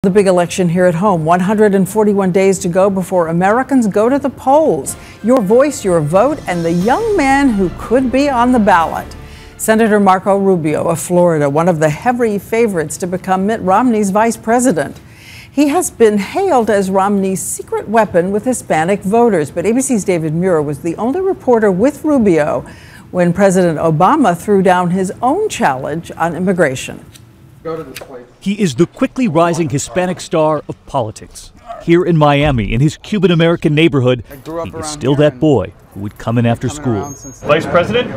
The big election here at home, 141 days to go before Americans go to the polls. Your voice, your vote, and the young man who could be on the ballot. Senator Marco Rubio of Florida, one of the heavy favorites to become Mitt Romney's vice president. He has been hailed as Romney's secret weapon with Hispanic voters, but ABC's David Muir was the only reporter with Rubio when President Obama threw down his own challenge on immigration. He is the quickly rising Hispanic star of politics. Here in Miami, in his Cuban-American neighborhood, he is still that boy who would come in after school. Vice President?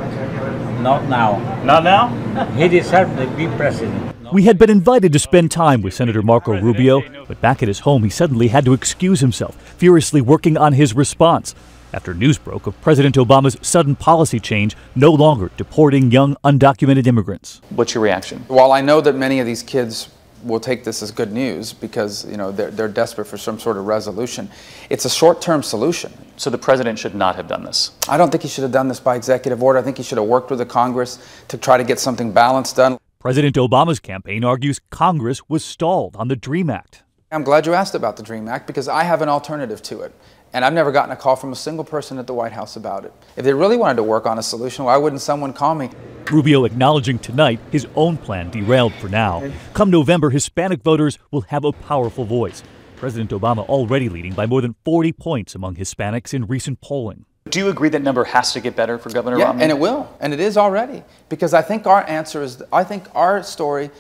Not now. Not now? He deserves to be president. We had been invited to spend time with Senator Marco Rubio, but back at his home, he suddenly had to excuse himself, furiously working on his response after news broke of President Obama's sudden policy change, no longer deporting young undocumented immigrants. What's your reaction? While I know that many of these kids will take this as good news because they're desperate for some sort of resolution, it's a short-term solution. So the president should not have done this? I don't think he should have done this by executive order. I think he should have worked with the Congress to try to get something balanced done. President Obama's campaign argues Congress was stalled on the DREAM Act. I'm glad you asked about the DREAM Act because I have an alternative to it. And I've never gotten a call from a single person at the White House about it. If they really wanted to work on a solution, why wouldn't someone call me? Rubio acknowledging tonight his own plan derailed for now. Come November, Hispanic voters will have a powerful voice. President Obama already leading by more than 40 points among Hispanics in recent polling. Do you agree that number has to get better for Governor Romney? Yeah, and it will, and it is already. Because I think our answer is, I think our story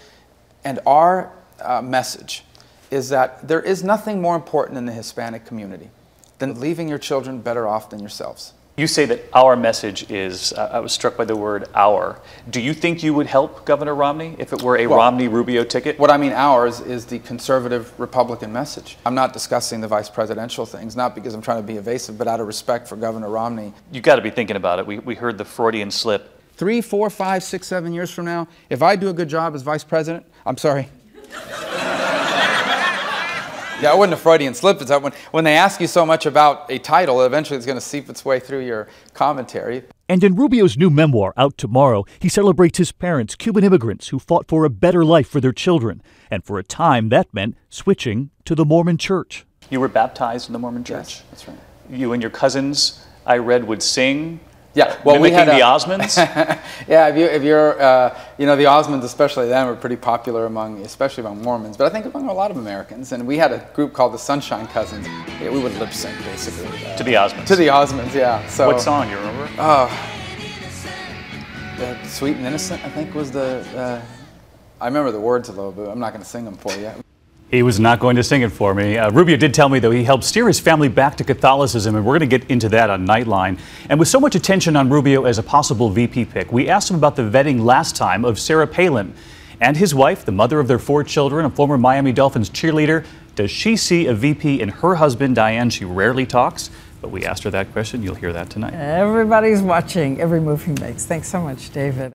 and our message is that there is nothing more important in the Hispanic community than leaving your children better off than yourselves. You say that our message is, I was struck by the word our. Do you think you would help Governor Romney if it were a Romney-Rubio ticket? What I mean ours is the conservative Republican message. I'm not discussing the vice presidential things, not because I'm trying to be evasive, but out of respect for Governor Romney. You've got to be thinking about it. We heard the Freudian slip. 3, 4, 5, 6, 7 years from now, if I do a good job as vice president, I'm sorry. Yeah, it wasn't a Freudian slip. It's that when they ask you so much about a title, eventually it's going to seep its way through your commentary. And in Rubio's new memoir, out tomorrow, he celebrates his parents, Cuban immigrants who fought for a better life for their children. And for a time, that meant switching to the Mormon Church. You were baptized in the Mormon Church? Yes, that's right. You and your cousins, I read, would sing. Yeah, well, mimicking the Osmonds. Yeah, if you're, the Osmonds, especially them, are pretty popular especially among Mormons, but I think among a lot of Americans. And we had a group called the Sunshine Cousins. Yeah, we would lip sync basically. To the Osmonds. To the Osmonds, yeah. So. What song you remember? Sweet and Innocent, I think was the. I remember the words a little bit. I'm not going to sing them for you. He was not going to sing it for me. Rubio did tell me, though, he helped steer his family back to Catholicism, and we're going to get into that on Nightline. And with so much attention on Rubio as a possible VP pick, we asked him about the vetting last time of Sarah Palin and his wife, the mother of their 4 children, a former Miami Dolphins cheerleader. Does she see a VP in her husband, Diane? She rarely talks, but we asked her that question. You'll hear that tonight. Everybody's watching every move he makes. Thanks so much, David.